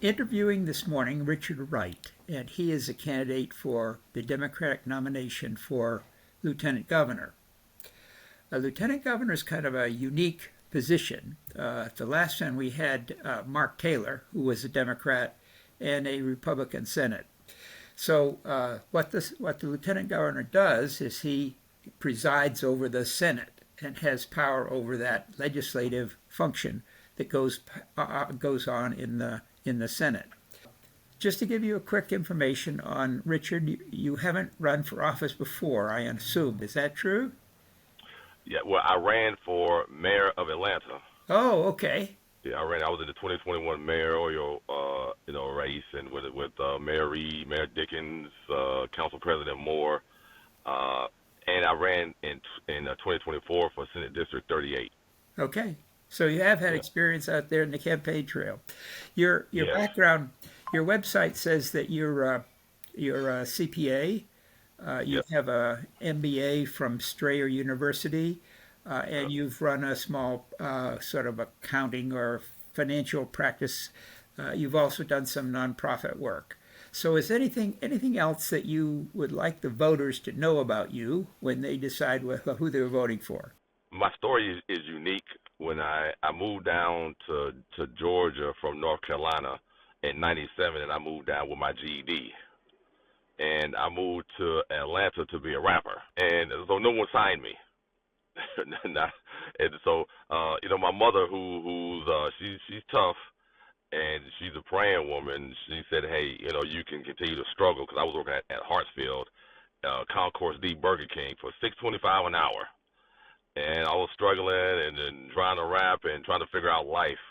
interviewing this morning Richard Wright, and he is a candidate for the Democratic nomination for Lieutenant Governor. A Lieutenant Governor is kind of a unique position. The last time we had Mark Taylor, who was a Democrat, and a Republican Senate. So what the Lieutenant Governor does is he presides over the Senate and has power over that legislative function that goes on in the Senate. Just to give you a quick information on Richard, you haven't run for office before, I assume. Is that true? Yeah, well, I ran for mayor of Atlanta. Oh, okay. Yeah, I was in the 2021 mayoral, race, and with Mayor Reed, Mayor Dickens, Council President Moore, and I ran in 2024 for Senate District 38. Okay, so you have had experience out there in the campaign trail. Your Yes. background, your website says that you're a CPA. You Yep. have a MBA from Strayer University, and you've run a small sort of accounting or financial practice. You've also done some nonprofit work. So is anything else that you would like the voters to know about you when they decide who they're voting for? My story is unique. When I moved down to Georgia from North Carolina in '97, and I moved down with my GED. And I moved to Atlanta to be a rapper. And so no one signed me. And so, my mother, she's tough, and she's a praying woman. She said, hey, you can continue to struggle, because I was working at Hartsfield, Concourse D Burger King for $6.25 an hour. And I was struggling and trying to rap and trying to figure out life,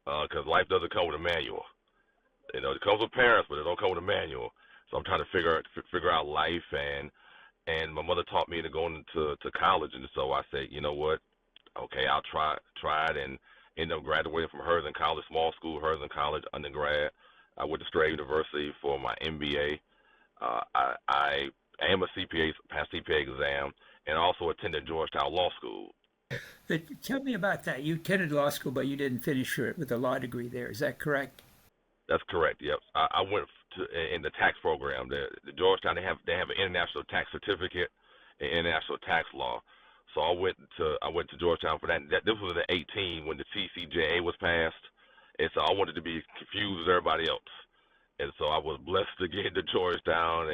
because life doesn't come with a manual. It comes with parents, but it don't come with a manual. So I'm trying to figure out life, and my mother taught me to go into college, and so I said, you know what, okay, I'll try it, and ended up graduating from Herzing College, small school, Herzing College, undergrad. I went to Strayer University for my MBA. I am a CPA, passed CPA exam, and also attended Georgetown Law School. But tell me about that. You attended law school, but you didn't finish it with a law degree there. Is that correct? That's correct. Yep. I went in the tax program. The Georgetown, they have an international tax certificate in international tax law. So I went to Georgetown for that. This was in '18 when the TCJA was passed, and so I wanted to be confused as everybody else. And so I was blessed to get into Georgetown,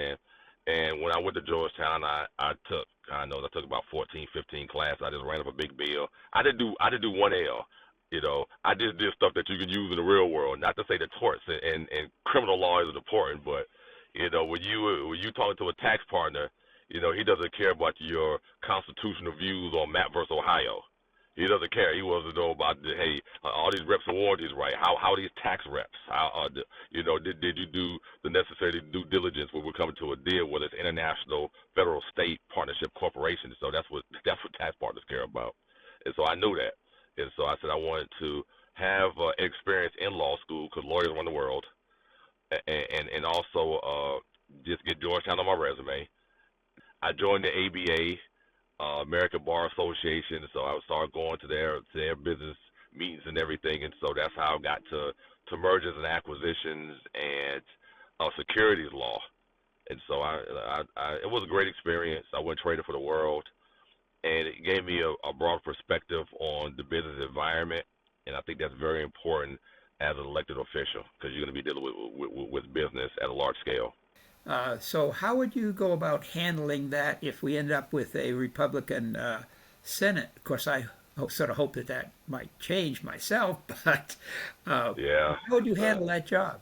and when I went to Georgetown, I took about 14, 15 classes. I just ran up a big bill. I did do 1L. I just did stuff that you can use in the real world. Not to say that torts and criminal law isn't important, but when you talk to a tax partner, he doesn't care about your constitutional views on Mapp versus Ohio. He doesn't care. He wants to know about all these reps and warranties, right? How are these tax reps? Did you do the necessary due diligence when we're coming to a deal, whether it's international, federal, state, partnership, corporations? So that's what tax partners care about. And so I knew that. And so I said I wanted to have experience in law school, because lawyers run the world, and also just get Georgetown on my resume. I joined the ABA, American Bar Association, so I started going to their business meetings and everything, and so that's how I got to mergers and acquisitions and securities law. And so it was a great experience. I went trading for the world. And it gave me a broad perspective on the business environment, and I think that's very important as an elected official, because you're going to be dealing with business at a large scale. So how would you go about handling that if we end up with a Republican Senate? Of course, I sort of hope that might change myself, but Yeah. how would you handle that job?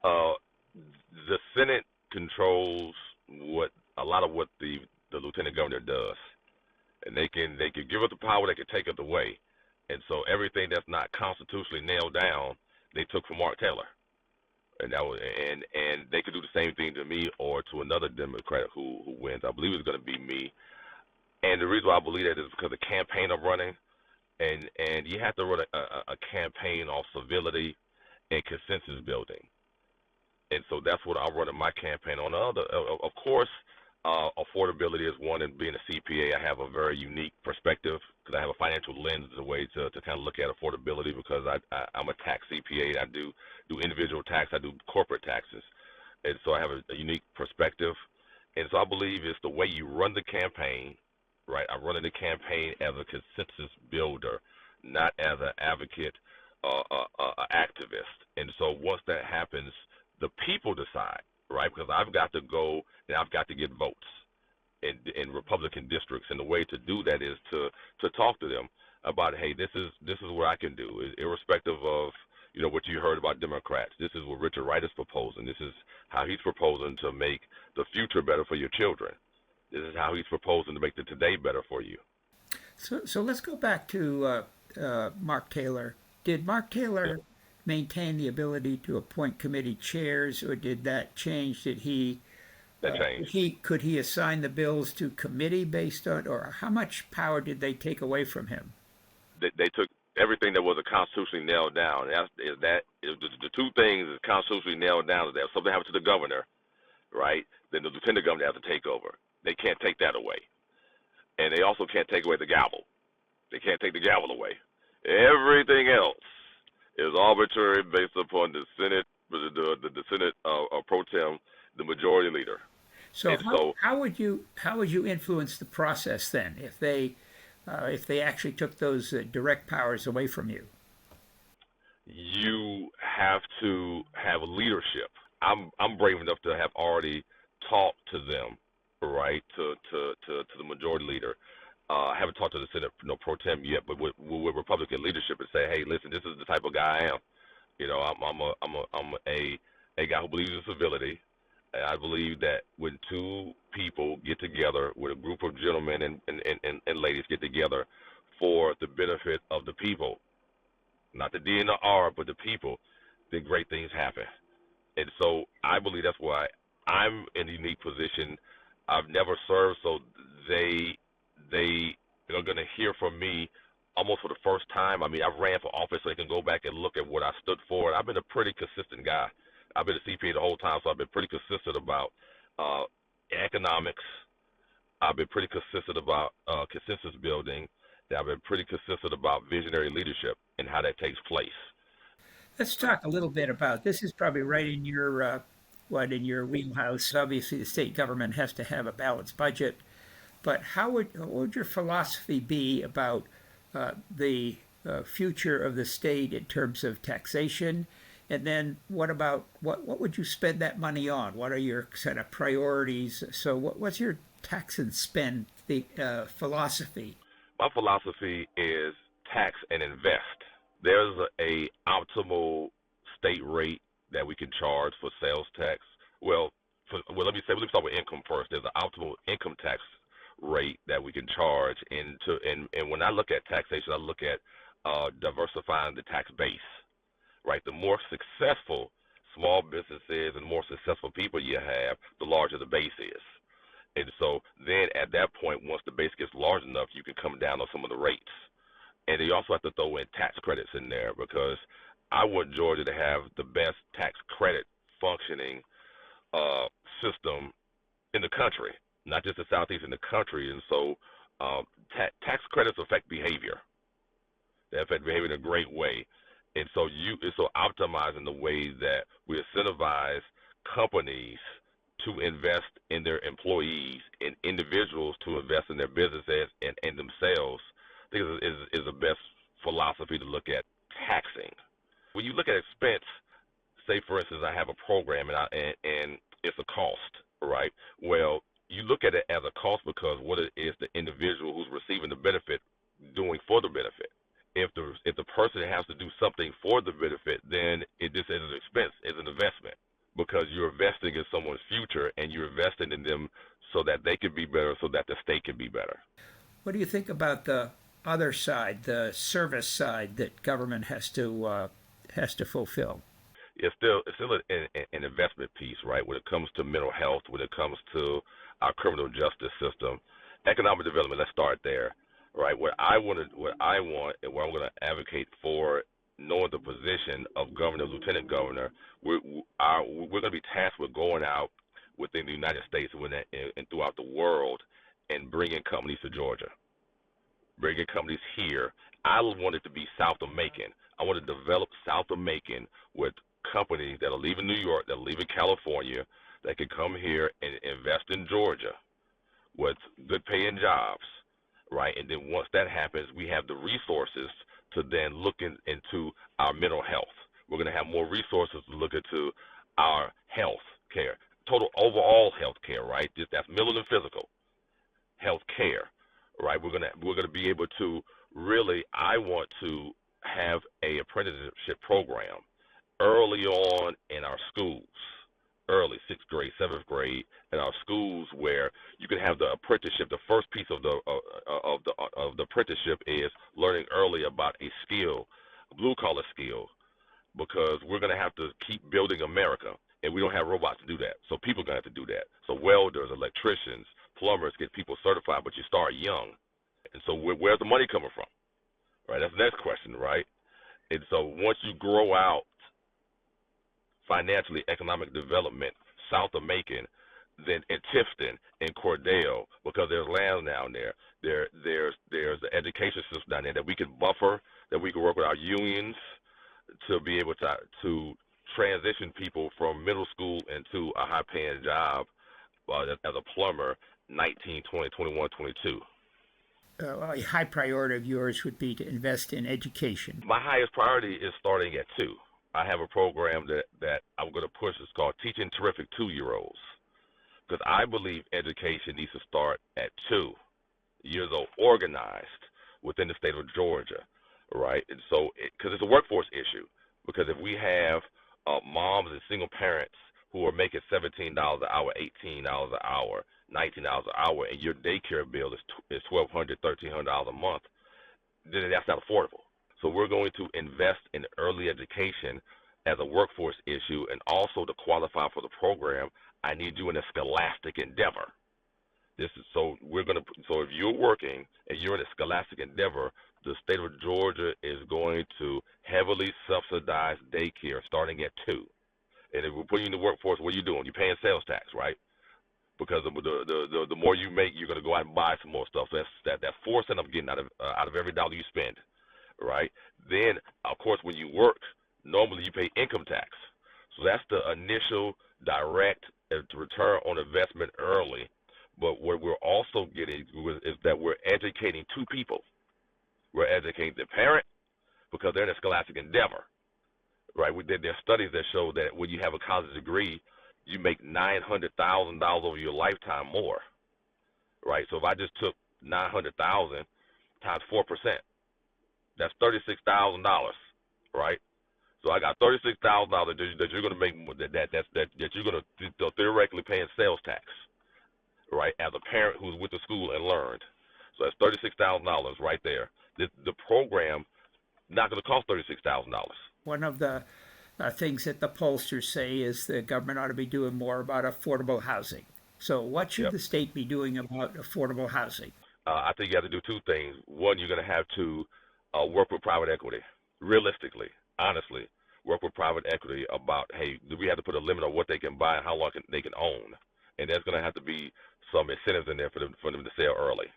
The Senate controls a lot of what the Lieutenant Governor does, and they can give up the power, they can take it away, and so everything that's not constitutionally nailed down, they took from Mark Taylor, and they could do the same thing to me or to another Democrat who wins. I believe it's going to be me, and the reason why I believe that is because the campaign I'm running, and you have to run a campaign off civility and consensus building, and so that's what I'm running my campaign on. Of course, Affordability is one, and being a CPA, I have a very unique perspective because I have a financial lens as a way to kind of look at affordability because I'm a tax CPA. I do individual tax, I do corporate taxes, and so I have a unique perspective. And so I believe it's the way you run the campaign, right? I'm running the campaign as a consensus builder, not as an advocate, activist. And so once that happens, the people decide, right? Because I've got to go and I've got to get votes in Republican districts, and the way to do that is to talk to them about, hey, this is what I can do, irrespective of what you heard about Democrats. This is what Richard Wright is proposing. This is how he's proposing to make the future better for your children. This is how he's proposing to make the today better for you. So let's go back to Mark Taylor. Did Mark Yeah, Taylor maintain the ability to appoint committee chairs, or did that change? Did that changed. he could he assign the bills to committee based on, or how much power did they take away from him? They took everything that wasn't constitutionally nailed down. The two things is constitutionally nailed down. Is that if something happens to the governor, right, then the lieutenant governor has to take over. They can't take that away, and they also can't take away the gavel. They can't take the gavel away. Everything else is arbitrary based upon the Senate, the Senate pro tem, the majority leader. So And so how would you influence the process then if they actually took those direct powers away from you? you have to have leadership. I'm brave enough to have already talked to them, right, to the majority leader. I haven't talked to the Senate pro tem yet, but with Republican leadership and say, hey, listen, this is the type of guy I am. I'm a guy who believes in civility. And I believe that when two people get together, with a group of gentlemen and ladies get together for the benefit of the people, not the D and the R, but the people, then great things happen. And so I believe that's why I'm in a unique position. I've never served, so they are going to hear from me almost for the first time. I mean, I've ran for office, so they can go back and look at what I stood for. I've been a pretty consistent guy. I've been a CPA the whole time, so I've been pretty consistent about uh, economics. I've been pretty consistent about consensus building. I've been pretty consistent about visionary leadership and how that takes place. Let's talk a little bit about this. Is probably right in your in your wheelhouse. Obviously, the state government has to have a balanced budget, but what would your philosophy be about the future of the state in terms of taxation? And then what about what would you spend that money on? What are your kind of priorities? So what's your tax and spend the philosophy? My philosophy is tax and invest. There's a optimal state rate that we can charge for sales tax. Well, let me start with income first. There's an optimal income tax rate that we can charge, and when I look at taxation, I look at diversifying the tax base. Right, the more successful small businesses and more successful people you have, the larger the base is. And so then at that point, once the base gets large enough, you can come down on some of the rates. And you also have to throw in tax credits in there because I want Georgia to have the best tax credit functioning uh, system in the country, not just the Southeast, in the country. And so tax credits affect behavior. They affect behavior in a great way. And so it's so optimizing the way that we incentivize companies to invest in their employees and individuals to invest in their businesses and themselves. I think is the best philosophy to look at taxing. When you look at expense, say for instance, I have a program and it's a cost, right? Well, you look at it as a cost because what it is the individual who's receiving the benefit doing for the benefit. If the person has to do something for the benefit, then it just is an expense, is an investment because you're investing in someone's future and you're investing in them so that they can be better, so that the state can be better. What do you think about the other side, the service side that government has to fulfill? It's still an investment piece, right? When it comes to mental health, when it comes to our criminal justice system, economic development. Let's start there, right? What I want, and what I'm going to advocate for, knowing the position of governor, lieutenant governor, we're going to be tasked with going out within the United States and throughout the world, and bringing companies to Georgia, bringing companies here. I wanted to be South American. I want to develop South American with companies that are leaving New York, that are leaving California, that can come here and invest in Georgia with good paying jobs, right? And then once that happens, we have the resources to then look into our mental health. We're going to have more resources to look into our health care, total overall health care, right? Just that's mental and physical health care, right? We're gonna be able to really. I want to have a apprenticeship program early on in our schools, early 6th grade, 7th grade, in our schools, where you can have the apprenticeship. The first piece of the apprenticeship is learning early about a skill, a blue collar skill, because we're going to have to keep building America, and we don't have robots to do that. So people are going to have to do that. So welders, electricians, plumbers, get people certified, but you start young. And so where's the money coming from? Right? That's the next question, right? And so once you grow out financially, economic development, South American, then in Tifton, in Cordell, because there's land down there. There's the education system down there that we can buffer, that we can work with our unions to be able to transition people from middle school into a high-paying job as a plumber, 19, 20, 21, 22. A high priority of yours would be to invest in education. My highest priority is starting at 2. I have a program that I'm going to push. It's called Teaching Terrific 2-Year-Olds, because I believe education needs to start at 2 years old, organized within the state of Georgia, right? And so, because it's a workforce issue, because if we have moms and single parents who are making $17 an hour, $18 an hour, $19 an hour, and your daycare bill is $1,200, $1,300 a month, then that's not affordable. So we're going to invest in early education as a workforce issue, and also to qualify for the program, I need you in a scholastic endeavor. So if you're working and you're in a scholastic endeavor, the state of Georgia is going to heavily subsidize daycare starting at 2. And if we're putting you in the workforce, what are you doing? You're paying sales tax, right? Because the more you make, you're going to go out and buy some more stuff. So that's 4 cents I'm getting out of every dollar you spend, right? Then, of course, when you work, normally you pay income tax. So that's the initial direct return on investment early. But what we're also getting is that we're educating 2 people. We're educating the parent, because they're in a scholastic endeavor, right? There are studies that show that when you have a college degree, you make $900,000 over your lifetime more, right? So if I just took $900,000 times 4%, that's $36,000, right? So I got $36,000 that you're going to make that you're going to theoretically pay in sales tax, right? As a parent who's with the school and learned, so that's $36,000 right there. The program not going to cost $36,000. One of the things that the pollsters say is the government ought to be doing more about affordable housing. So what should the state be doing about affordable housing? I think you have to do 2 things. One, you're going to have to work with private equity. Realistically, honestly, work with private equity about, hey, do we have to put a limit on what they can buy and how long they can own? And there's going to have to be some incentives in there for them to sell early.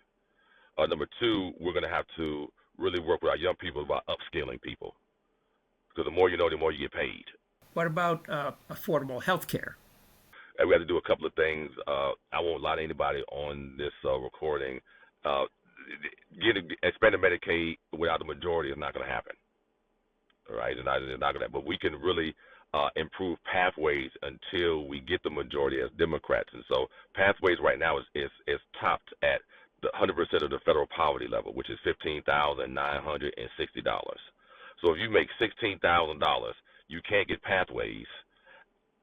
Number 2, we're going to have to really work with our young people about upskilling people, because the more you know, the more you get paid. What about affordable health care? We have to do a couple of things. I won't lie to anybody on this recording. Expanding Medicaid without the majority is not going to happen. All right, it's not going to happen. But we can really improve pathways until we get the majority as Democrats. And so pathways right now is topped at the 100% of the federal poverty level, which is $15,960. So if you make $16,000, you can't get pathways.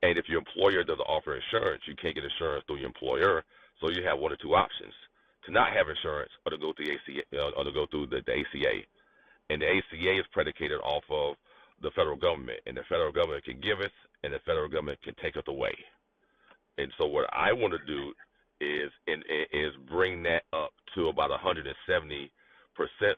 And if your employer doesn't offer insurance, you can't get insurance through your employer. So you have 1 or 2 options: to not have insurance, or to go through the ACA. And the ACA is predicated off of the federal government, and the federal government can give us, and the federal government can take us away. And so what I want to do is bring that up to about 170%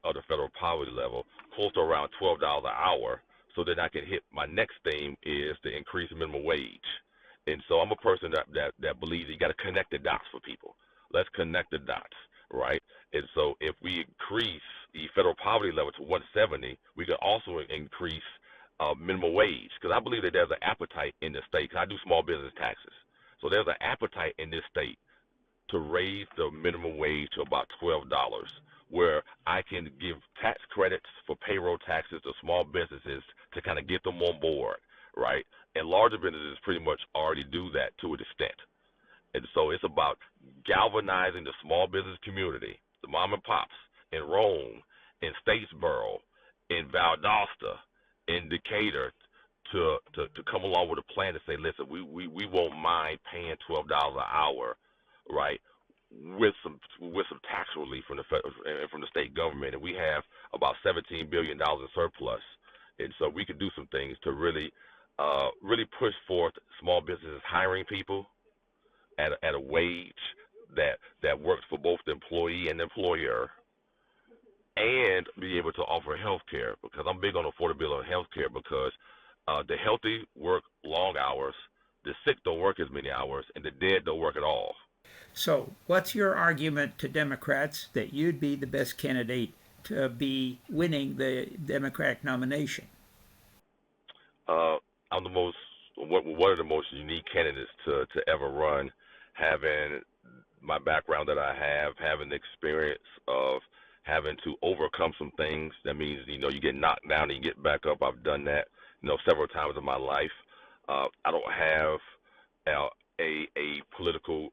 of the federal poverty level, close to around $12 an hour, so that I can hit. My next theme is to increase minimum wage. And so I'm a person that believes you got to connect the dots for people. Let's connect the dots, right? And so if we increase the federal poverty level to 170, we could also increase minimum wage, because I believe that there's an appetite in the state. 'Cause I do small business taxes, so there's an appetite in this state to raise the minimum wage to about $12, where I can give tax credits for payroll taxes to small businesses to kind of get them on board, right? And larger businesses pretty much already do that to an extent. And so it's about galvanizing the small business community, the mom and pops in Rome, in Statesboro, in Valdosta, in Decatur, to come along with a plan to say, listen, we won't mind paying $12 an hour, right, with some tax relief from the state government, and we have about $17 billion in surplus, and so we can do some things to really push forth small businesses hiring people at a wage that works for both the employee and the employer, and be able to offer health care, because I'm big on affordability of health care, because the healthy work long hours, the sick don't work as many hours, and the dead don't work at all. So, what's your argument to Democrats that you'd be the best candidate to be winning the Democratic nomination? I'm one of the most unique candidates to ever run, having my background that I have, having the experience of having to overcome some things. That means, you get knocked down and you get back up. I've done that, several times in my life. I don't have a political,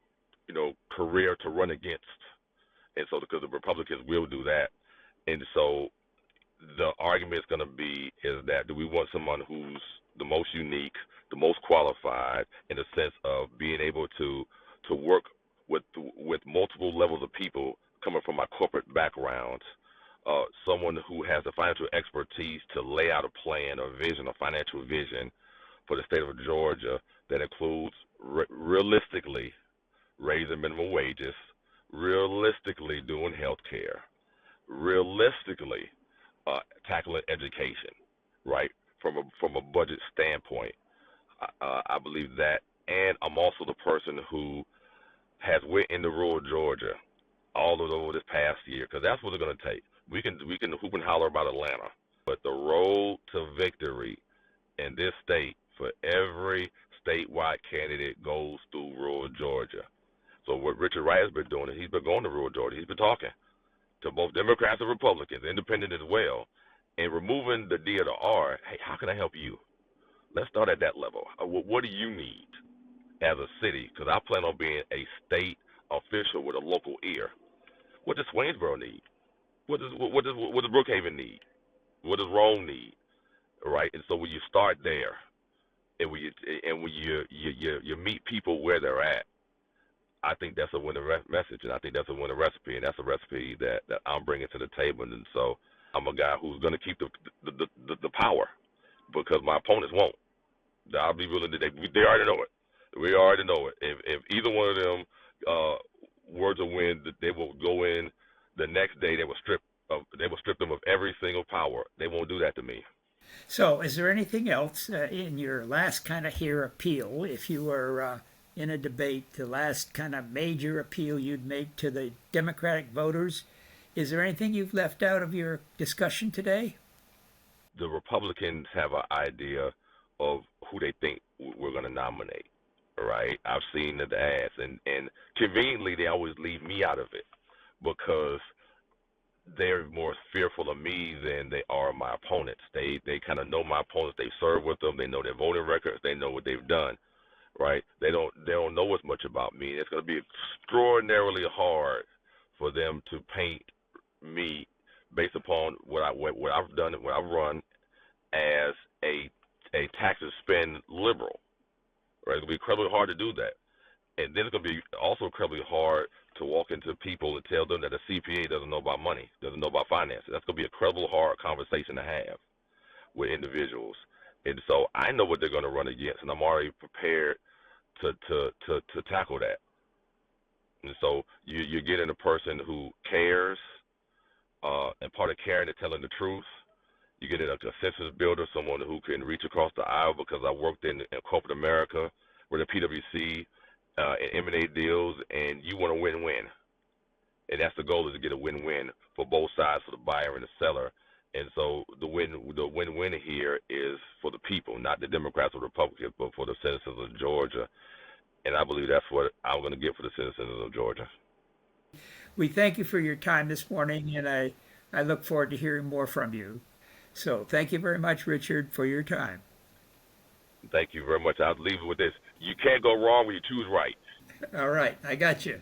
career to run against, and so because the Republicans will do that, and so the argument is going to be is that do we want someone who's the most unique, the most qualified, in the sense of being able to work with multiple levels of people coming from my corporate background, someone who has the financial expertise to lay out a plan, a vision, a financial vision for the state of Georgia that includes realistically raising minimum wages, realistically doing health care, realistically tackling education, right, from a budget standpoint. I believe that, and I'm also the person who has went into rural Georgia all over this past year, because that's what it's going to take. We can hoop and holler about Atlanta, but the road to victory in this state for every statewide candidate goes through rural Georgia. So what Richard Wright has been doing is he's been going to rural Georgia. He's been talking to both Democrats and Republicans, independent as well, and removing the D or the R. Hey, how can I help you? Let's start at that level. What do you need as a city? Because I plan on being a state official with a local ear. What does Swainsboro need? What does Brookhaven need? What does Rome need? Right? And so when you start there, and when you meet people where they're at, I think that's a winning message, and I think that's a winning recipe, and that's a recipe that I'm bringing to the table. And so I'm a guy who's going to keep the power, because my opponents won't. I'll be willing to. They already know it. We already know it. If either one of them were to win, they will go in the next day. They will strip them of every single power. They won't do that to me. So, is there anything else in your last kind of here appeal, if you were in a debate, the last kind of major appeal you'd make to the Democratic voters? Is there anything you've left out of your discussion today? The Republicans have an idea of who they think we're going to nominate, right? I've seen the ads, and conveniently they always leave me out of it, because they're more fearful of me than they are my opponents. They kind of know my opponents. They serve with them. They know their voting records. They know what they've done, right? They don't know as much about me. It's going to be extraordinarily hard for them to paint me based upon what I've done and what I've run as a tax and spend liberal, right? It's going to be incredibly hard to do that. And then it's going to be also incredibly hard to walk into people and tell them that a CPA doesn't know about money, doesn't know about finances. That's going to be a incredibly hard conversation to have with individuals. And so I know what they're going to run against, and I'm already prepared to tackle that. And so you're getting a person who cares, and part of caring is telling the truth. You get a consensus builder, someone who can reach across the aisle, because I worked in corporate America with the PwC and M&A deals, and you want to win-win. And that's the goal, is to get a win-win for both sides, for the buyer and the seller. And so the win-win here is for the people, not the Democrats or Republicans, but for the citizens of Georgia. And I believe that's what I'm going to get for the citizens of Georgia. We thank you for your time this morning, and I look forward to hearing more from you. So thank you very much, Richard, for your time. Thank you very much. I'll leave it with this. You can't go wrong when you choose right. All right, I got you.